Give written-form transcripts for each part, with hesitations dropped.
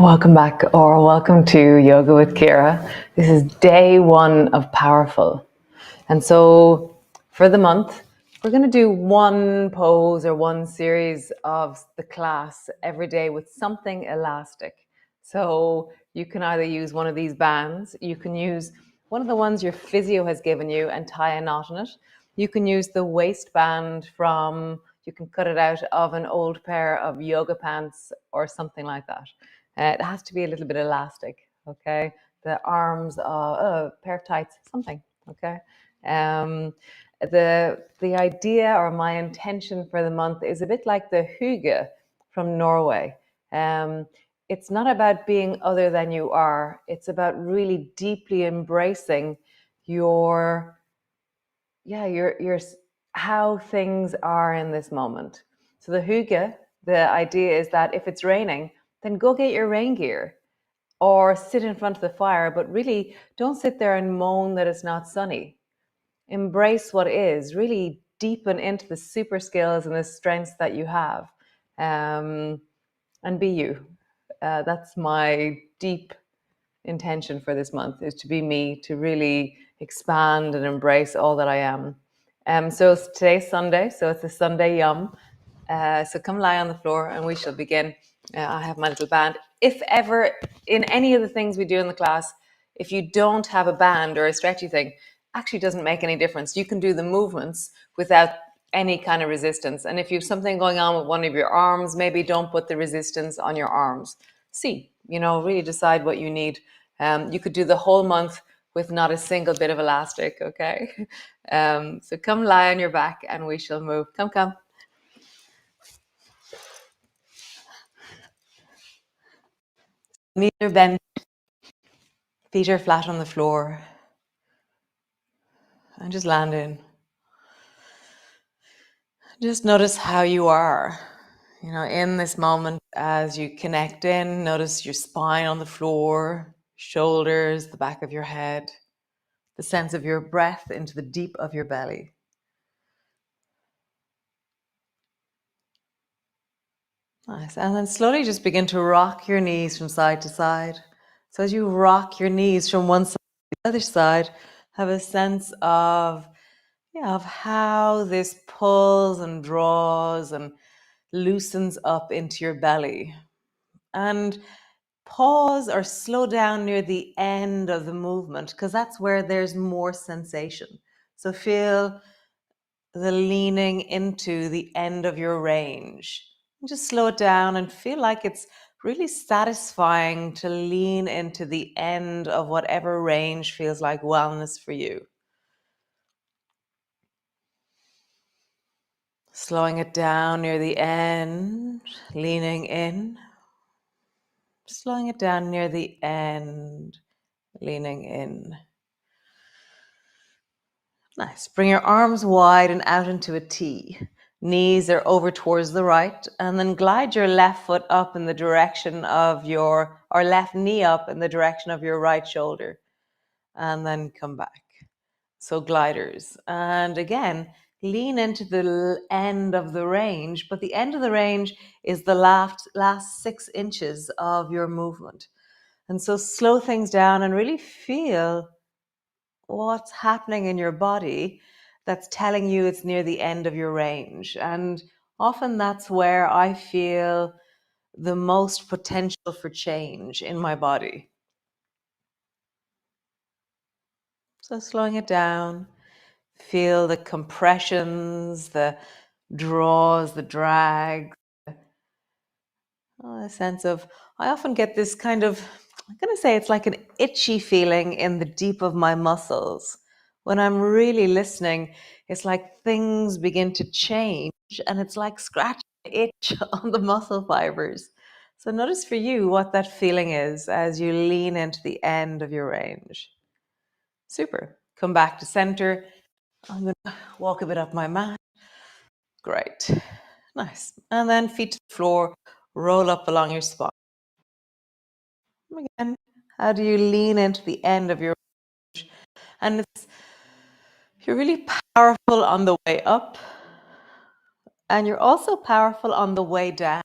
Welcome back, or welcome to Yoga with Ciara. This is day one of Powerful. And so for the month, we're going to do one pose or one series of the class every day with something elastic. So you can either use one of these bands, you can use one of the ones your physio has given you and tie a knot in it. You can use the waistband you can cut it out of an old pair of yoga pants or something like that. It has to be a little bit elastic, okay? The arms, a pair of tights, something, okay? The idea or my intention for the month is a bit like the Hugge from Norway. It's not about being other than you are. It's about really deeply embracing your how things are in this moment. So the Hygge, the idea is that if it's raining, then go get your rain gear or sit in front of the fire, but really don't sit there and moan that it's not sunny. Embrace what is, really deepen into the super skills and the strengths that you have, and be you. That's my deep intention for this month, is to be me, to really expand and embrace all that I am. So today's Sunday, so it's a Sunday yum. So come lie on the floor and we shall begin. I have my little band. If ever in any of the things we do in the class, if you don't have a band or a stretchy thing, actually doesn't make any difference. You can do the movements without any kind of resistance. And if you have something going on with one of your arms, maybe don't put the resistance on your arms. Really decide what you need. You could do the whole month with not a single bit of elastic, okay? So come lie on your back and we shall move. Come. Knees are bent, feet are flat on the floor. And just land in. Just notice how you are, in this moment as you connect in. Notice your spine on the floor, shoulders, the back of your head, the sense of your breath into the deep of your belly. Nice. And then slowly just begin to rock your knees from side to side. So as you rock your knees from one side to the other side, have a sense of how this pulls and draws and loosens up into your belly. And pause or slow down near the end of the movement, because that's where there's more sensation. So feel the leaning into the end of your range. And just slow it down and feel like it's really satisfying to lean into the end of whatever range feels like wellness for you. Slowing it down near the end, leaning in. Slowing it down near the end, leaning in. Nice. Bring your arms wide and out into a T. Knees are over towards the right, and then glide your left foot up in the direction of or left knee up in the direction of your right shoulder, and then come back. So gliders. And again, lean into the end of the range, but the end of the range is the last 6 inches of your movement. And so slow things down and really feel what's happening in your body that's telling you it's near the end of your range. And often that's where I feel the most potential for change in my body. So slowing it down, feel the compressions, the draws, the drags, a sense of, I often get this kind of, I'm going to say it's like an itchy feeling in the deep of my muscles. When I'm really listening, it's like things begin to change and it's like scratching the itch on the muscle fibers. So notice for you what that feeling is as you lean into the end of your range. Super. Come back to center. I'm going to walk a bit up my mat. Great. Nice. And then feet to the floor, roll up along your spine. Again, how do you lean into the end of your range? And you're really powerful on the way up, and you're also powerful on the way down.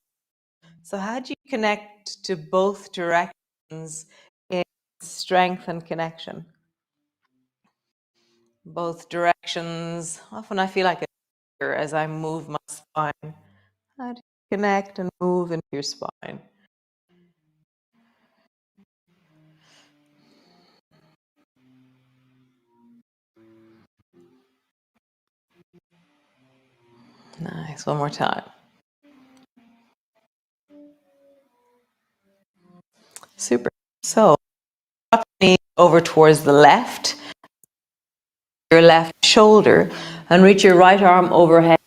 So how do you connect to both directions in strength and connection? Both directions. Often I feel like a trigger as I move my spine. How do you connect and move into your spine? Nice. One more time. Super. So drop your knee over towards the left, your left shoulder, and reach your right arm overhead.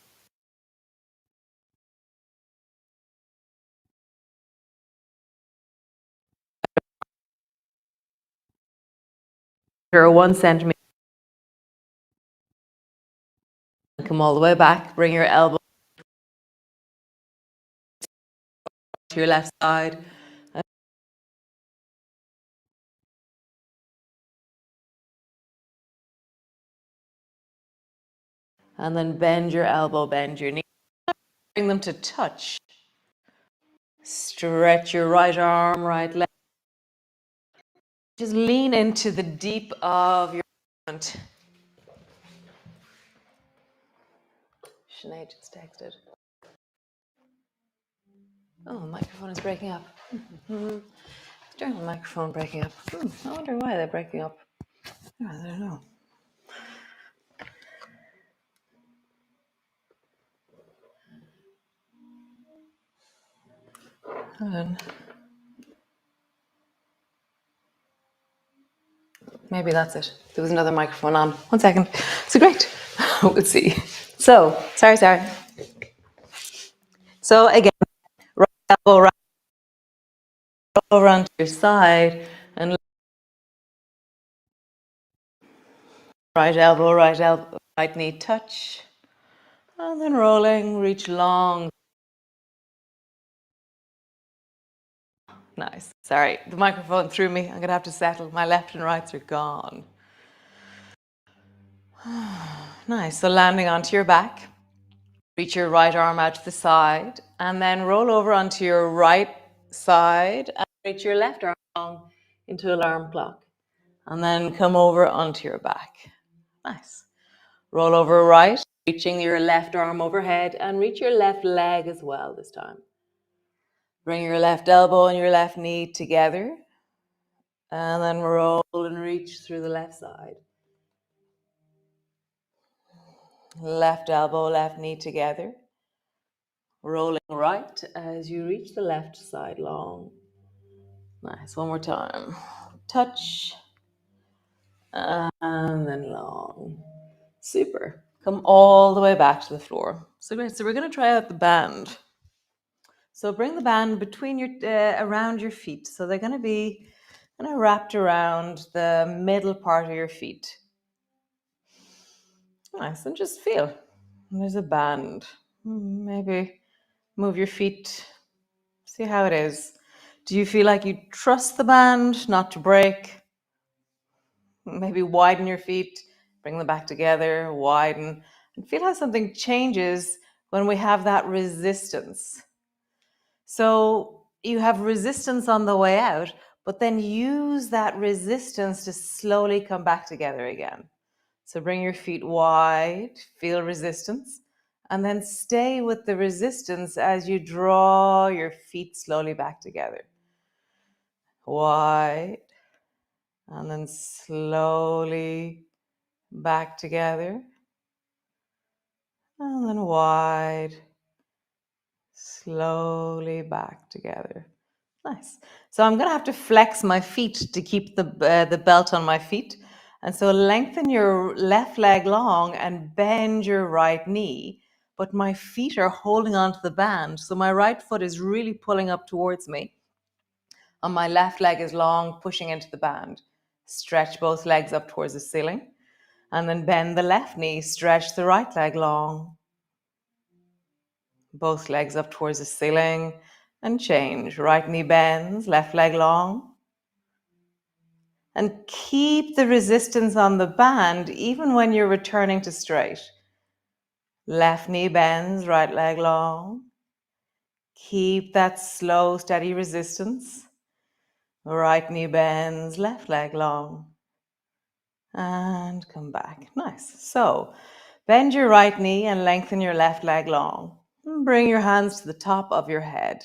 Or 1 centimeter. Come all the way back. Bring your elbow to your left side. And then bend your elbow, bend your knee. Bring them to touch. Stretch your right arm, right leg. Just lean into the deep of your movement. Sinead just texted. Oh, the microphone is breaking up. During the microphone breaking up. I wonder why they're breaking up. I don't know. Hold on. Maybe that's it. There was another microphone on. 1 second. So great. We'll see. So, sorry. So again, right elbow right over onto your side and right elbow, right knee touch. And then rolling, reach long. Nice. Sorry, the microphone threw me. I'm going to have to settle. My left and rights are gone. Nice. So landing onto your back. Reach your right arm out to the side. And then roll over onto your right side and reach your left arm long into alarm clock. And then come over onto your back. Nice. Roll over right, reaching your left arm overhead and reach your left leg as well this time. Bring your left elbow and your left knee together. And then roll and reach through the left side. Left elbow, left knee together. Rolling right as you reach the left side long. Nice. One more time. Touch. And then long. Super. Come all the way back to the floor. So great. So we're going to try out the band. So bring the band between your around your feet. So they're going to be kind of wrapped around the middle part of your feet. Nice. And just feel. There's a band. Maybe move your feet. See how it is. Do you feel like you trust the band not to break? Maybe widen your feet, bring them back together, widen, and feel how something changes when we have that resistance. So you have resistance on the way out, but then use that resistance to slowly come back together again. So bring your feet wide, feel resistance, and then stay with the resistance as you draw your feet slowly back together. Wide, and then slowly back together, and then wide, slowly back together. Nice. So I'm going to have to flex my feet to keep the belt on my feet. And so lengthen your left leg long and bend your right knee. But my feet are holding onto the band. So my right foot is really pulling up towards me. And my left leg is long, pushing into the band. Stretch both legs up towards the ceiling. And then bend the left knee, stretch the right leg long. Both legs up towards the ceiling and change. Right knee bends, left leg long. And keep the resistance on the band even when you're returning to straight. Left knee bends, right leg long. Keep that slow, steady resistance. Right knee bends, left leg long. And come back. Nice. So bend your right knee and lengthen your left leg long. And bring your hands to the top of your head.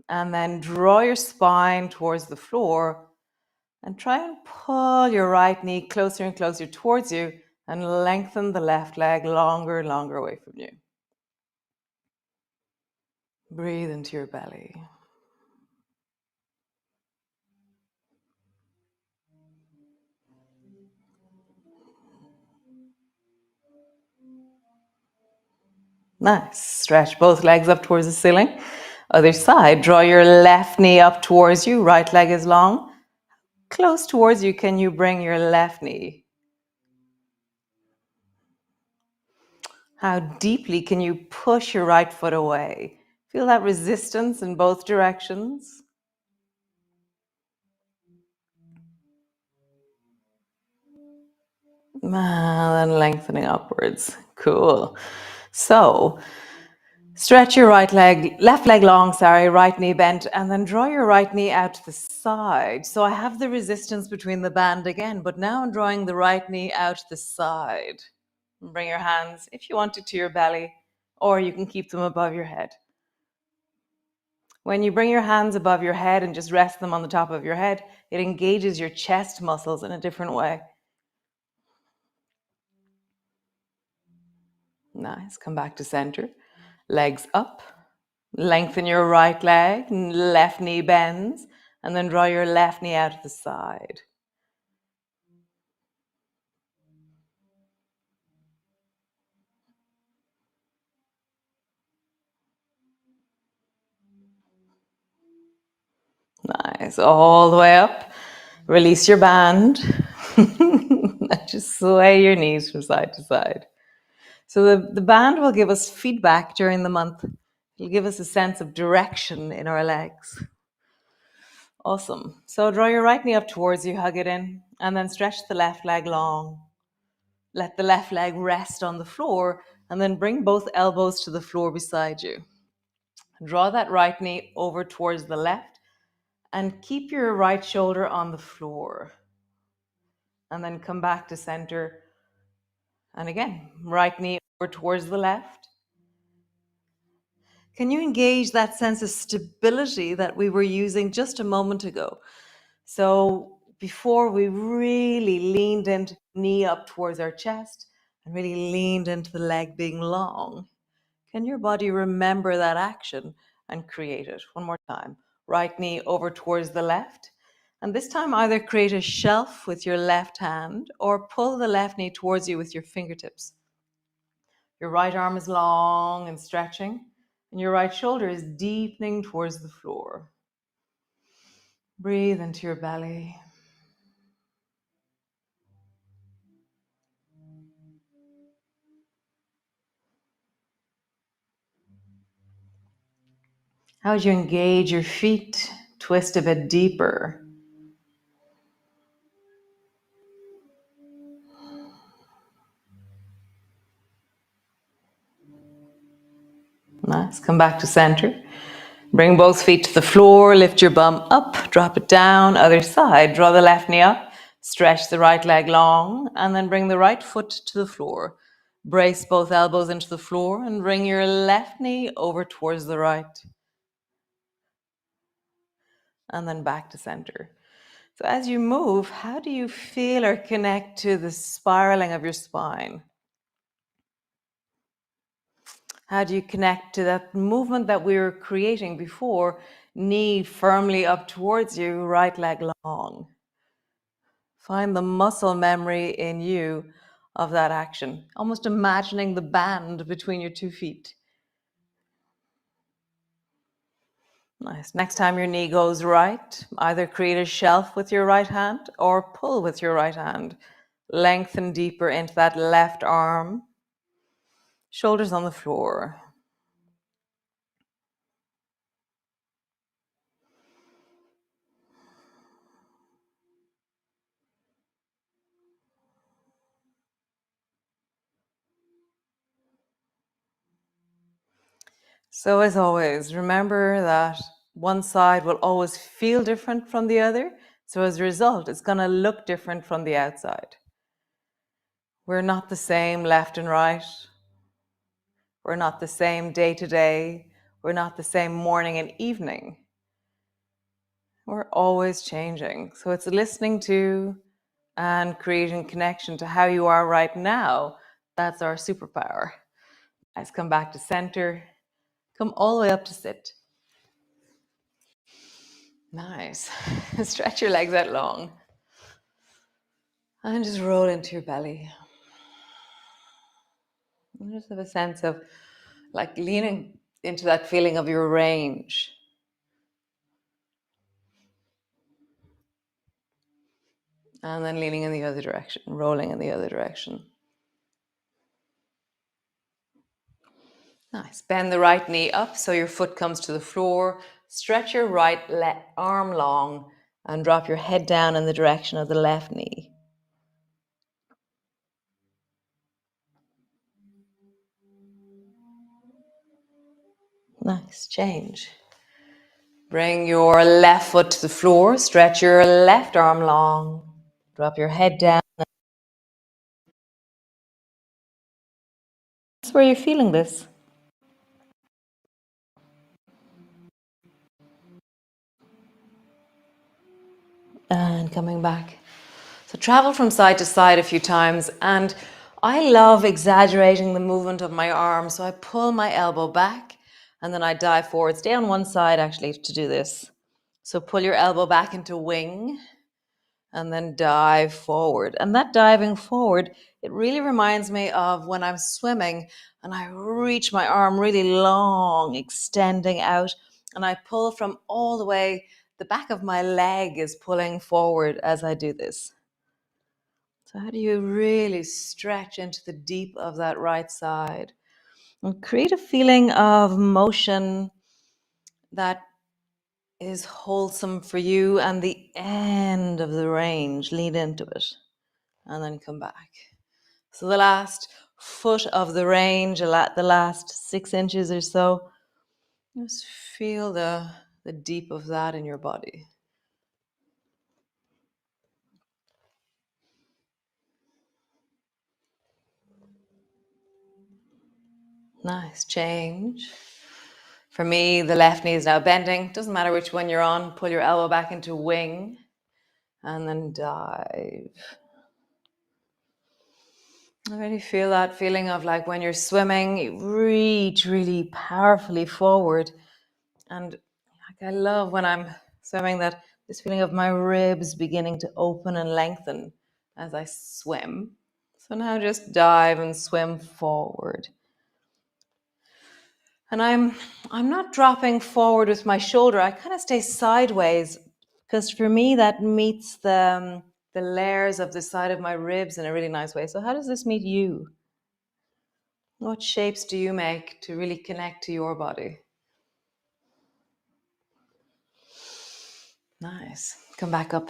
And then draw your spine towards the floor and try and pull your right knee closer and closer towards you and lengthen the left leg longer and longer away from you. Breathe into your belly. Nice. Stretch both legs up towards the ceiling. Other side, draw your left knee up towards you. Right leg is long. Close towards you, can you bring your left knee? How deeply can you push your right foot away? Feel that resistance in both directions. And then lengthening upwards. Cool. So stretch your left leg long, right knee bent, and then draw your right knee out to the side. So I have the resistance between the band again, but now I'm drawing the right knee out to the side. Bring your hands, if you want to your belly, or you can keep them above your head. When you bring your hands above your head and just rest them on the top of your head, it engages your chest muscles in a different way. Nice. Come back to center. Legs up. Lengthen your right leg, left knee bends, and then draw your left knee out to the side. Nice. All the way up. Release your band. Just sway your knees from side to side. So the band will give us feedback during the month. It'll give us a sense of direction in our legs. Awesome. So draw your right knee up towards you, hug it in, and then stretch the left leg long. Let the left leg rest on the floor, and then bring both elbows to the floor beside you. Draw that right knee over towards the left, and keep your right shoulder on the floor. And then come back to center. And again, right knee over towards the left. Can you engage that sense of stability that we were using just a moment ago? So before we really leaned into knee up towards our chest and really leaned into the leg being long, can your body remember that action and create it? One more time. Right knee over towards the left. And this time either create a shelf with your left hand or pull the left knee towards you with your fingertips. Your right arm is long and stretching, and your right shoulder is deepening towards the floor. Breathe into your belly. How would you engage your feet? Twist a bit deeper. Nice. Come back to center. Bring both feet to the floor. Lift your bum up. Drop it down. Other side. Draw the left knee up. Stretch the right leg long. And then bring the right foot to the floor. Brace both elbows into the floor and bring your left knee over towards the right. And then back to center. So as you move, how do you feel or connect to the spiraling of your spine? How do you connect to that movement that we were creating before? Knee firmly up towards you, right leg long. Find the muscle memory in you of that action, almost imagining the band between your 2 feet. Nice. Next time your knee goes right, either create a shelf with your right hand or pull with your right hand. Lengthen deeper into that left arm. Shoulders on the floor. So as always, remember that one side will always feel different from the other. So as a result, it's going to look different from the outside. We're not the same left and right. We're not the same day to day. We're not the same morning and evening. We're always changing. So it's listening to and creating connection to how you are right now. That's our superpower. Let's come back to center. Come all the way up to sit. Nice. Stretch your legs out long. And just roll into your belly. And just have a sense of like leaning into that feeling of your range. And then leaning in the other direction, rolling in the other direction. Nice. Bend the right knee up so your foot comes to the floor. Stretch your right arm long and drop your head down in the direction of the left knee. Nice. Change. Bring your left foot to the floor. Stretch your left arm long. Drop your head down. That's where you're feeling this. And coming back. So travel from side to side a few times, and I love exaggerating the movement of my arm. So I pull my elbow back and then I dive forward. Stay on one side actually to do this. So pull your elbow back into wing and then dive forward. And that diving forward, it really reminds me of when I'm swimming and I reach my arm really long, extending out, and I pull from all the way, the back of my leg is pulling forward as I do this. So how do you really stretch into the deep of that right side and create a feeling of motion that is wholesome for you, and the end of the range, lean into it and then come back. So the last foot of the range, the last 6 inches or so, just feel the deep of that in your body. Nice. Change. For me, the left knee is now bending. Doesn't matter which one you're on. Pull your elbow back into wing and then dive. I really feel that feeling of like when you're swimming, you reach really powerfully forward. And like I love when I'm swimming that this feeling of my ribs beginning to open and lengthen as I swim. So now just dive and swim forward. And I'm not dropping forward with my shoulder. I kind of stay sideways because for me that meets the layers of the side of my ribs in a really nice way. So how does this meet you? What shapes do you make to really connect to your body? Nice. Come back up.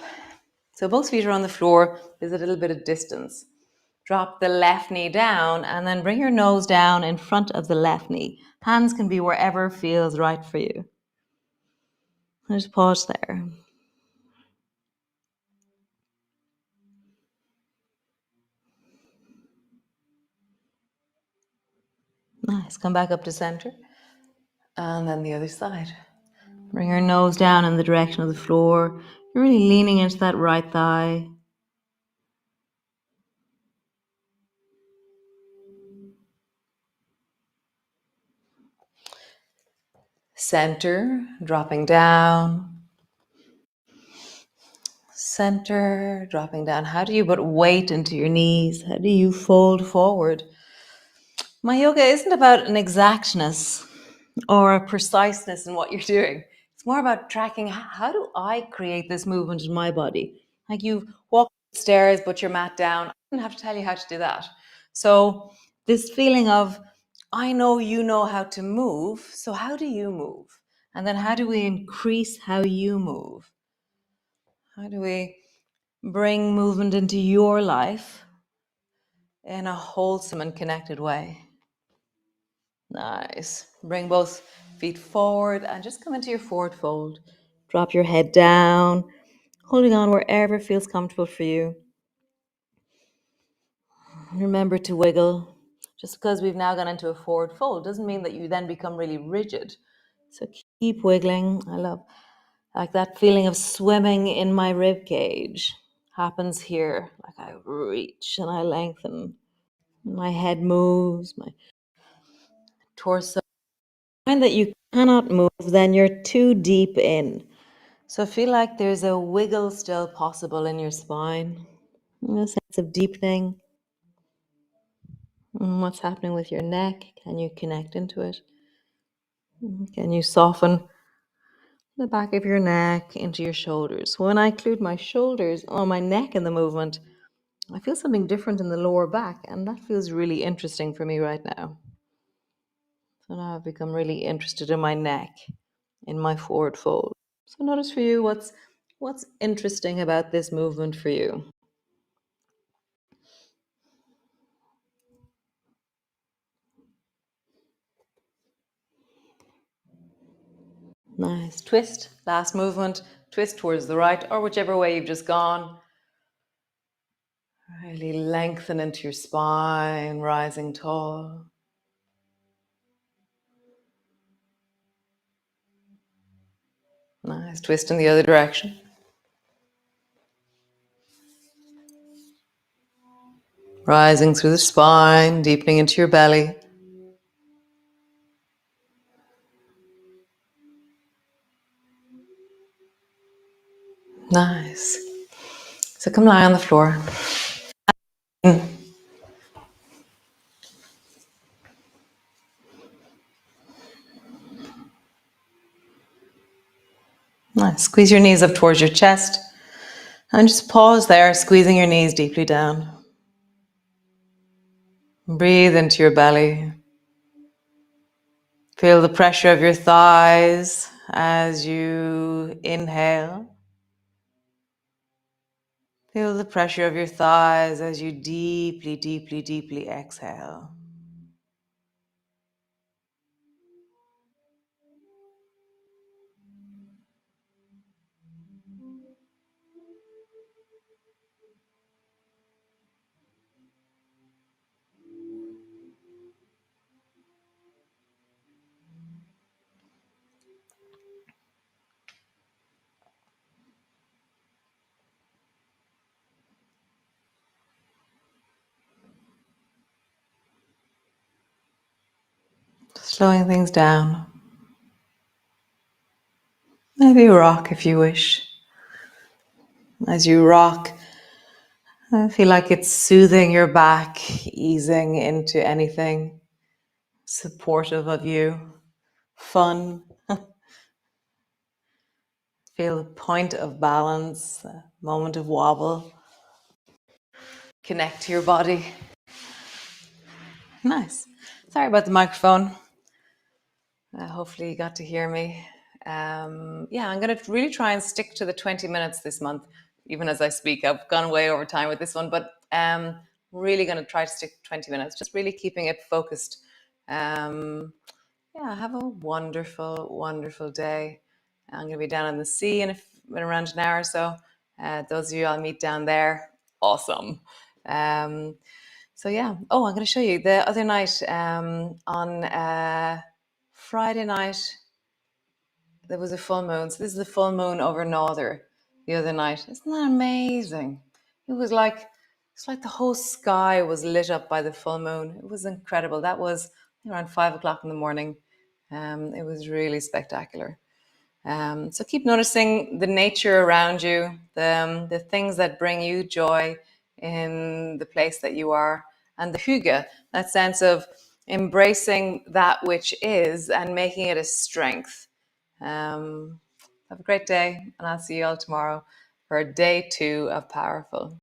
So both feet are on the floor. There's a little bit of distance. Drop the left knee down and then bring your nose down in front of the left knee. Hands can be wherever feels right for you. And just pause there. Nice. Come back up to center. And then the other side. Bring your nose down in the direction of the floor. You're really leaning into that right thigh. Center, dropping down. Center, dropping down. How do you put weight into your knees? How do you fold forward? My yoga isn't about an exactness or a preciseness in what you're doing. It's more about tracking how do I create this movement in my body? Like you walk upstairs, put your mat down. I don't have to tell you how to do that. So this feeling of, I know you know how to move, so how do you move? And then how do we increase how you move? How do we bring movement into your life in a wholesome and connected way? Nice. Bring both feet forward and just come into your forward fold. Drop your head down, holding on wherever feels comfortable for you. Remember to wiggle. Just because we've now gone into a forward fold doesn't mean that you then become really rigid. So keep wiggling. I love like that feeling of swimming in my rib cage happens here. Like I reach and I lengthen. My head moves, my torso. Find that you cannot move, then you're too deep in. So feel like there's a wiggle still possible in your spine, a sense of deepening. What's happening with your neck? Can you connect into it? Can you soften the back of your neck into your shoulders? When I include my shoulders or my neck in the movement, I feel something different in the lower back, and that feels really interesting for me right now. So now I've become really interested in my neck, in my forward fold. So notice for you what's interesting about this movement for you. Nice. Twist. Last movement. Twist towards the right or whichever way you've just gone. Really lengthen into your spine, rising tall. Nice. Twist in the other direction. Rising through the spine, deepening into your belly. Nice. So come lie on the floor. Nice. Squeeze your knees up towards your chest. And just pause there, squeezing your knees deeply down. Breathe into your belly. Feel the pressure of your thighs as you inhale. Feel the pressure of your thighs as you deeply, deeply, deeply exhale. Slowing things down. Maybe rock if you wish. As you rock, I feel like it's soothing your back, easing into anything supportive of you, fun. Feel the point of balance, a moment of wobble. Connect to your body. Nice. Sorry about the microphone. Hopefully you got to hear me. Yeah, I'm going to really try and stick to the 20 minutes this month, even as I speak. I've gone way over time with this one, but really going to try to stick to 20 minutes, just really keeping it focused. Yeah, have a wonderful, wonderful day. I'm going to be down in the sea in around an hour or so. Those of you I'll meet down there, awesome. So yeah. Oh, I'm going to show you the other night on Friday night. There was a full moon. So this is the full moon over Norther the other night. Isn't that amazing? It was like it's like the whole sky was lit up by the full moon. It was incredible. That was around 5 o'clock in the morning. It was really spectacular. So keep noticing the nature around you, the things that bring you joy in the place that you are, and the hygge, that sense of embracing that which is and making it a strength. Have a great day, and I'll see you all tomorrow for day 2 of Powerful.